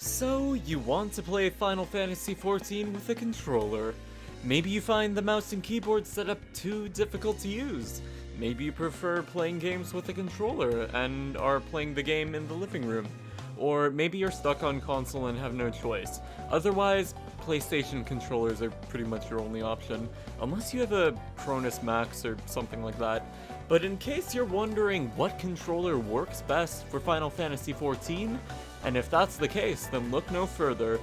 So, you want to play Final Fantasy XIV with a controller. Maybe you find the mouse and keyboard setup too difficult to use. Maybe you prefer playing games with a controller and are playing the game in the living room. Or maybe you're stuck on console and have no choice. Otherwise, PlayStation controllers are pretty much your only option, unless you have a Cronus Max or something like that. But in case you're wondering what controller works best for Final Fantasy XIV, and if that's the case, then look no further.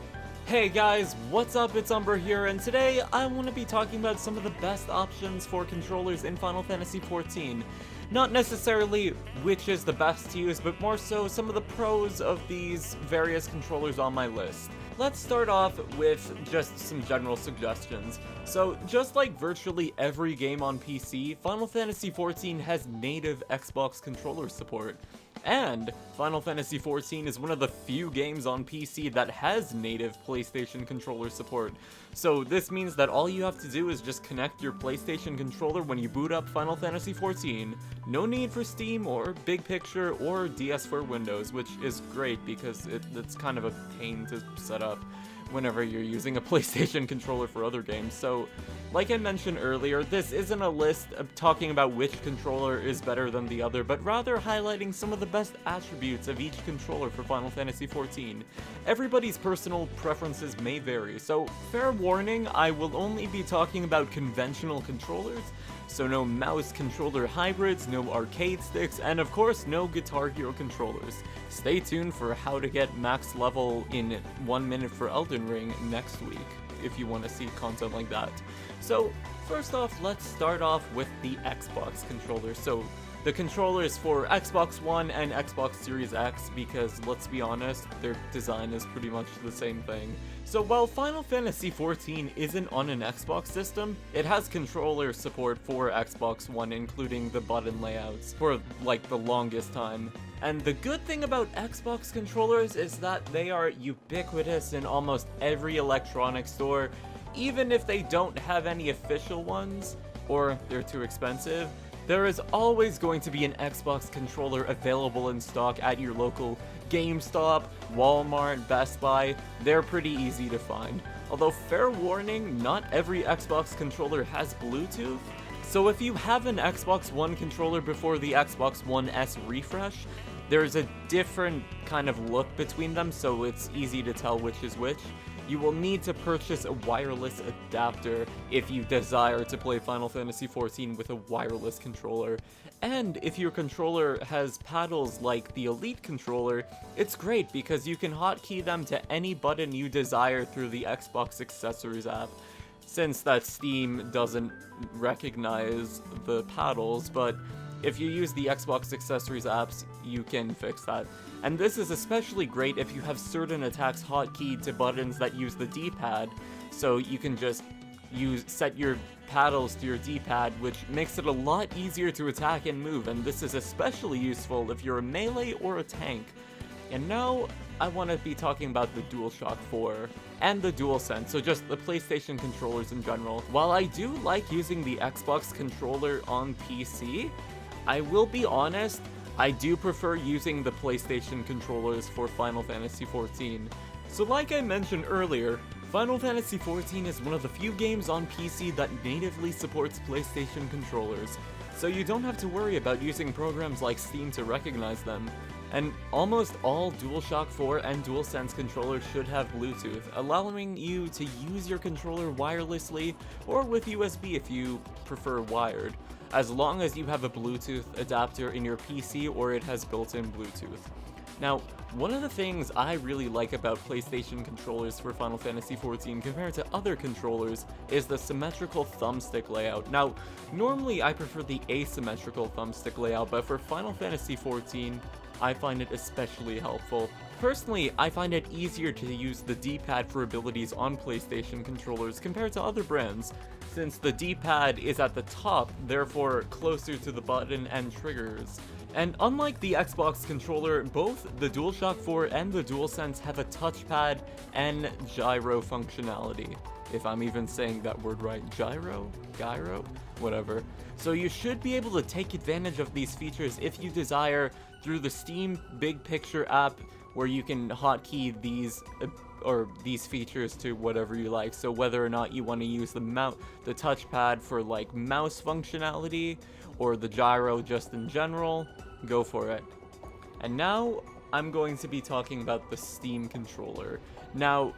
Hey guys, what's up? It's Umbruhh here, and today I want to be talking about some of the best options for controllers in Final Fantasy XIV. Not necessarily which is the best to use, but more so some of the pros of these various controllers on my list. Let's start off with just some general suggestions. So, just like virtually every game on PC, Final Fantasy XIV has native Xbox controller support. And Final Fantasy XIV is one of the few games on PC that has native PlayStation controller support. So this means that all you have to do is just connect your PlayStation controller when you boot up Final Fantasy XIV. No need for Steam or Big Picture or DS for Windows, which is great because it's kind of a pain to set up whenever you're using a PlayStation controller for other games. So, like I mentioned earlier, this isn't a list of talking about which controller is better than the other, but rather highlighting some of the best attributes of each controller for Final Fantasy XIV. Everybody's personal preferences may vary, so fair warning, I will only be talking about conventional controllers, so no mouse controller hybrids, no arcade sticks, and of course no Guitar Hero controllers. Stay tuned for how to get max level in 1 minute for Elden Ring next week, if you want to see content like that. So, first off, let's start off with the Xbox controller. So, the controllers for Xbox One and Xbox Series X, because let's be honest, their design is pretty much the same thing. So while Final Fantasy XIV isn't on an Xbox system, it has controller support for Xbox One, including the button layouts, for like the longest time. And the good thing about Xbox controllers is that they are ubiquitous in almost every electronic store, even if they don't have any official ones, or they're too expensive. There is always going to be an Xbox controller available in stock at your local GameStop, Walmart, Best Buy. They're pretty easy to find. Although fair warning, not every Xbox controller has Bluetooth. So if you have an Xbox One controller before the Xbox One S refresh, there's a different kind of look between them, so it's easy to tell which is which. You will need to purchase a wireless adapter if you desire to play Final Fantasy XIV with a wireless controller. And if your controller has paddles like the Elite controller, it's great because you can hotkey them to any button you desire through the Xbox Accessories app. Since that Steam doesn't recognize the paddles, but if you use the Xbox Accessories apps, you can fix that. And this is especially great if you have certain attacks hotkeyed to buttons that use the D-pad, so you can just set your paddles to your D-pad, which makes it a lot easier to attack and move, and this is especially useful if you're a melee or a tank. And now, I want to be talking about the DualShock 4 and the DualSense, so just the PlayStation controllers in general. While I do like using the Xbox controller on PC, I will be honest, I do prefer using the PlayStation controllers for Final Fantasy XIV. So like I mentioned earlier, Final Fantasy XIV is one of the few games on PC that natively supports PlayStation controllers, so you don't have to worry about using programs like Steam to recognize them. And almost all DualShock 4 and DualSense controllers should have Bluetooth, allowing you to use your controller wirelessly or with USB if you prefer wired, as long as you have a Bluetooth adapter in your PC or it has built-in Bluetooth. Now, one of the things I really like about PlayStation controllers for Final Fantasy XIV compared to other controllers is the symmetrical thumbstick layout. Now, normally I prefer the asymmetrical thumbstick layout, but for Final Fantasy XIV, I find it especially helpful. Personally, I find it easier to use the D-pad for abilities on PlayStation controllers compared to other brands, since the D-pad is at the top, therefore closer to the button and triggers. And unlike the Xbox controller, both the DualShock 4 and the DualSense have a touchpad and gyro functionality. If I'm even saying that word right, gyro? Whatever. So you should be able to take advantage of these features if you desire through the Steam Big Picture app where you can hotkey these these features to whatever you like. So whether or not you want to use the touchpad for like mouse functionality or the gyro just in general, go for it. And now I'm going to be talking about the Steam controller. Now,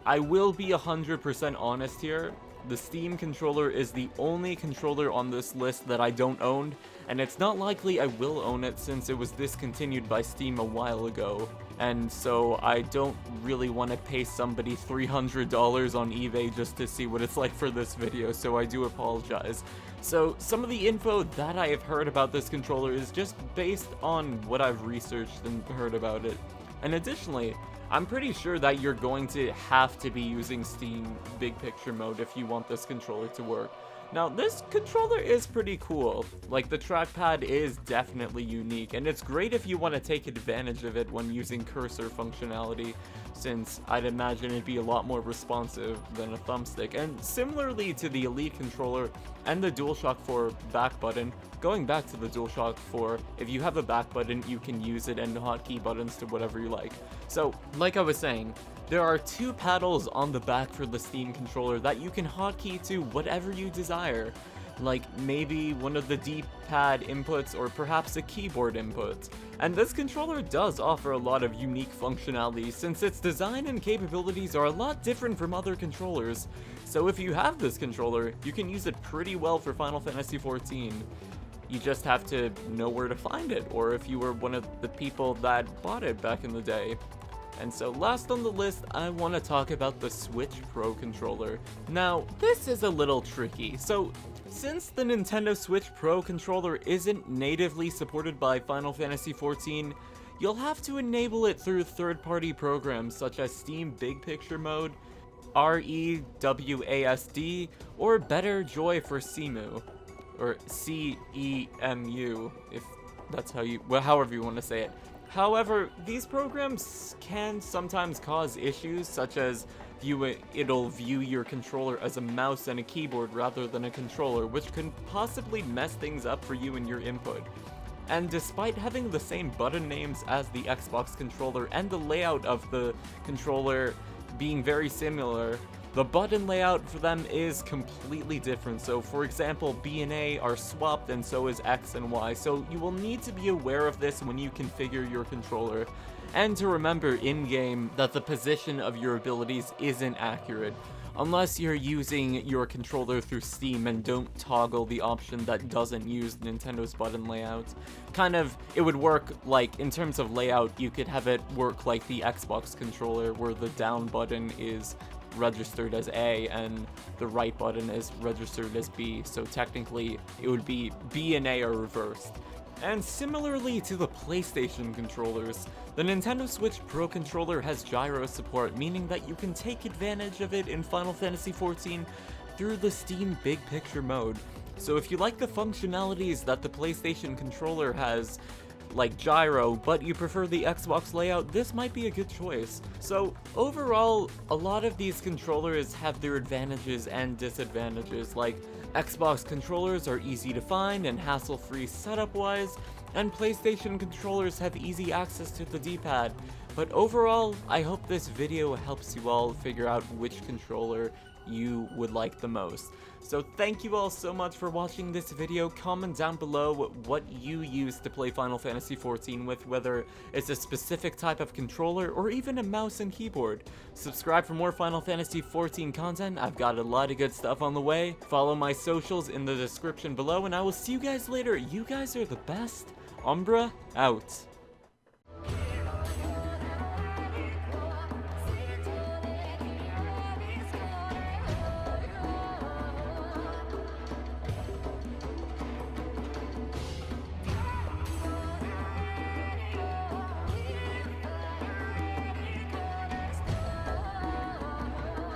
I will be 100% honest here. The Steam controller is the only controller on this list that I don't own, and it's not likely I will own it since it was discontinued by Steam a while ago. And so I don't really want to pay somebody $300 on eBay just to see what it's like for this video, so I do apologize. So some of the info that I have heard about this controller is just based on what I've researched and heard about it. And additionally, I'm pretty sure that you're going to have to be using Steam Big Picture mode if you want this controller to work. Now, this controller is pretty cool. Like, the trackpad is definitely unique, and it's great if you want to take advantage of it when using cursor functionality, since I'd imagine it'd be a lot more responsive than a thumbstick. And similarly to the Elite controller and the DualShock 4 back button, going back to the DualShock 4, if you have a back button, you can use it and hotkey buttons to whatever you like. So, like I was saying, there are two paddles on the back for the Steam controller that you can hotkey to whatever you desire, like maybe one of the D-pad inputs or perhaps a keyboard input. And this controller does offer a lot of unique functionality since its design and capabilities are a lot different from other controllers. So if you have this controller, you can use it pretty well for Final Fantasy XIV. You just have to know where to find it, or if you were one of the people that bought it back in the day. And so last on the list, I want to talk about the Switch Pro controller. Now, this is a little tricky. So, since the Nintendo Switch Pro controller isn't natively supported by Final Fantasy XIV, you'll have to enable it through third-party programs such as Steam Big Picture Mode, REWASD, or Better Joy for CEMU, or CEMU, if that's how you, well, however you want to say it. However, these programs can sometimes cause issues, such as it'll view your controller as a mouse and a keyboard rather than a controller, which can possibly mess things up for you and your input. And despite having the same button names as the Xbox controller and the layout of the controller being very similar, the button layout for them is completely different. So for example, B and A are swapped and so is X and Y, so you will need to be aware of this when you configure your controller. And to remember in-game that the position of your abilities isn't accurate, unless you're using your controller through Steam and don't toggle the option that doesn't use Nintendo's button layout. Kind of, it would work like, in terms of layout, you could have it work like the Xbox controller, where the down button is registered as A and the right button is registered as B, so technically it would be B and A are reversed. And similarly to the PlayStation controllers, the Nintendo Switch Pro controller has gyro support, meaning that you can take advantage of it in Final Fantasy XIV through the Steam Big Picture mode. So if you like the functionalities that the PlayStation controller has, like gyro, but you prefer the Xbox layout, this might be a good choice. So overall, a lot of these controllers have their advantages and disadvantages. Like, Xbox controllers are easy to find and hassle-free setup-wise, and PlayStation controllers have easy access to the D-pad. But overall, I hope this video helps you all figure out which controller you would like the most. So thank you all so much for watching this video. Comment down below what you use to play Final Fantasy XIV with, whether it's a specific type of controller or even a mouse and keyboard. Subscribe for more Final Fantasy XIV content. I've got a lot of good stuff on the way. Follow my socials in the description below, and I will see you guys later. You guys are the best. Umbruhh, out.